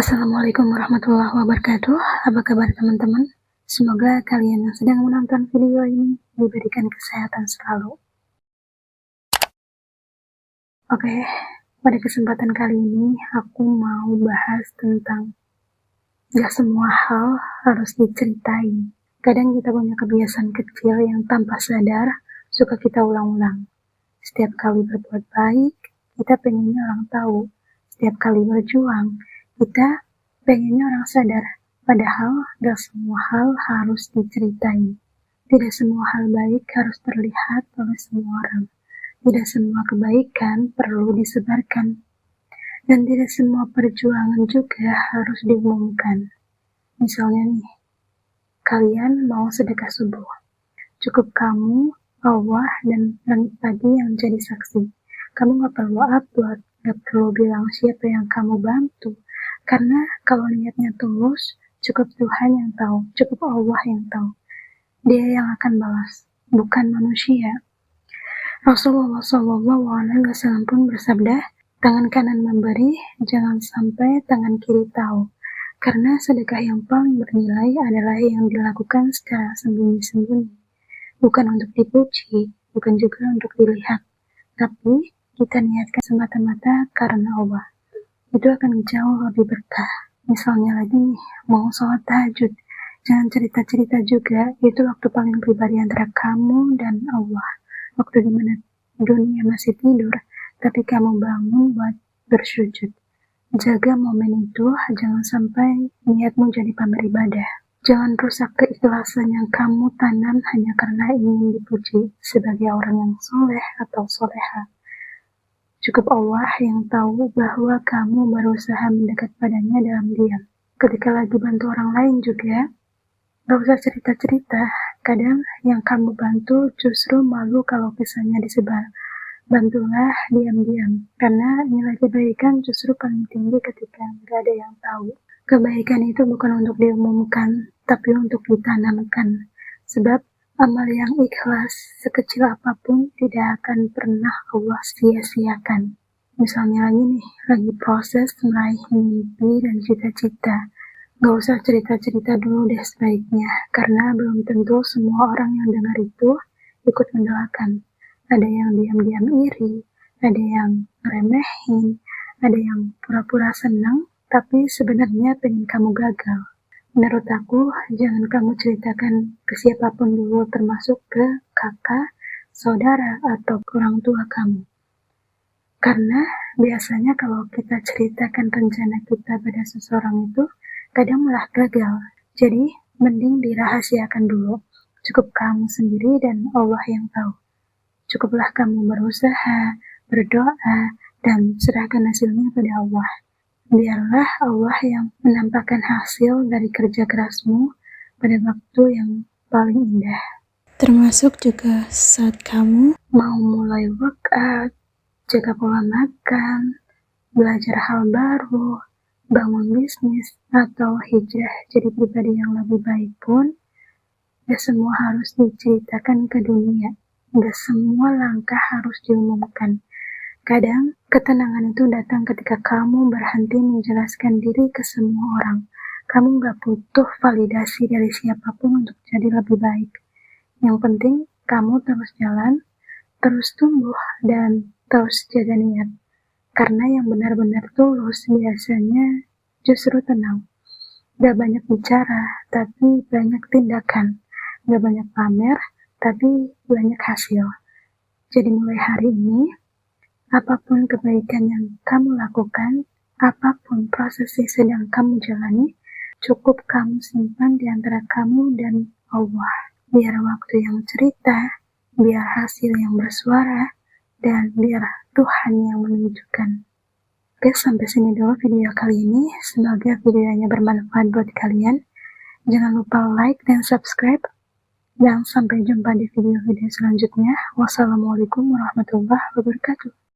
Assalamualaikum warahmatullahi wabarakatuh. Apa kabar teman-teman? Semoga kalian yang sedang menonton video ini diberikan kesehatan selalu. Oke, pada kesempatan kali ini aku mau bahas tentang gak semua hal harus diceritain. Kadang kita punya kebiasaan kecil yang tanpa sadar suka kita ulang-ulang. Setiap kali berbuat baik, kita pengennya orang tahu. Setiap kali berjuang, kita pengennya orang sadar. Padahal gak semua hal harus diceritain. Tidak semua hal baik harus terlihat oleh semua orang. Tidak semua kebaikan perlu disebarkan. Dan tidak semua perjuangan juga harus diumumkan. Misalnya nih, kalian mau sedekah subuh. Cukup kamu, Allah, dan langit pagi yang jadi saksi. Kamu gak perlu upload, gak perlu bilang siapa yang kamu bantu. Karena kalau niatnya tulus, cukup Tuhan yang tahu, cukup Allah yang tahu. Dia yang akan balas, bukan manusia. Rasulullah SAW pun bersabda, tangan kanan memberi, jangan sampai tangan kiri tahu. Karena sedekah yang paling bernilai adalah yang dilakukan secara sembunyi-sembunyi. Bukan untuk dipuji, bukan juga untuk dilihat. Tapi kita niatkan semata-mata karena Allah. Itu akan jauh lebih berkah. Misalnya lagi nih, mau sholat tahajud. Jangan cerita-cerita juga, itu waktu paling pribadi antara kamu dan Allah. Waktu dimana dunia masih tidur, tapi kamu bangun buat bersujud. Jaga momen itu, jangan sampai niatmu jadi pamer ibadah. Jangan rusak keikhlasan yang kamu tanam hanya karena ingin dipuji sebagai orang yang soleh atau soleha. Cukup Allah yang tahu bahwa kamu berusaha mendekat padanya dalam diam. Ketika lagi bantu orang lain juga, gak usah cerita-cerita. Kadang yang kamu bantu justru malu kalau kisahnya disebar. Bantulah diam-diam, karena nilai kebaikan justru paling tinggi ketika gak ada yang tahu. Kebaikan itu bukan untuk diumumkan, tapi untuk ditanamkan. Sebab amal yang ikhlas, sekecil apapun, tidak akan pernah Allah sia-siakan. Misalnya lagi nih, lagi proses meraih mimpi dan cita-cita. Gak usah cerita-cerita dulu deh sebaiknya, karena belum tentu semua orang yang dengar itu ikut mendoakan. Ada yang diam-diam iri, ada yang ngeremehin, ada yang pura-pura senang, tapi sebenarnya pengen kamu gagal. Menurut aku, jangan kamu ceritakan ke siapapun dulu, termasuk ke kakak, saudara, atau orang tua kamu. Karena biasanya kalau kita ceritakan rencana kita pada seseorang itu, kadang malah gagal. Jadi, mending dirahasiakan dulu. Cukup kamu sendiri dan Allah yang tahu. Cukuplah kamu berusaha, berdoa, dan serahkan hasilnya pada Allah. Biarlah Allah yang menampakkan hasil dari kerja kerasmu pada waktu yang paling indah. Termasuk juga saat kamu mau mulai workout, jaga pola makan, belajar hal baru, bangun bisnis, atau hijrah jadi pribadi yang lebih baik pun, gak semua harus diceritakan ke dunia. Gak semua langkah harus diumumkan. Kadang, ketenangan itu datang ketika kamu berhenti menjelaskan diri ke semua orang. Kamu gak butuh validasi dari siapapun untuk jadi lebih baik. Yang penting, kamu terus jalan, terus tumbuh, dan terus jaga niat. Karena yang benar-benar tulus biasanya justru tenang. Gak banyak bicara, tapi banyak tindakan. Gak banyak pamer, tapi banyak hasil. Jadi mulai hari ini, apapun kebaikan yang kamu lakukan, apapun proses yang sedang kamu jalani, cukup kamu simpan di antara kamu dan Allah. Biar waktu yang cerita, biar hasil yang bersuara, dan biar Tuhan yang menunjukkan. Oke, sampai sini dulu video kali ini. Semoga videonya bermanfaat buat kalian. Jangan lupa like dan subscribe. Dan sampai jumpa di video-video selanjutnya. Wassalamualaikum warahmatullahi wabarakatuh.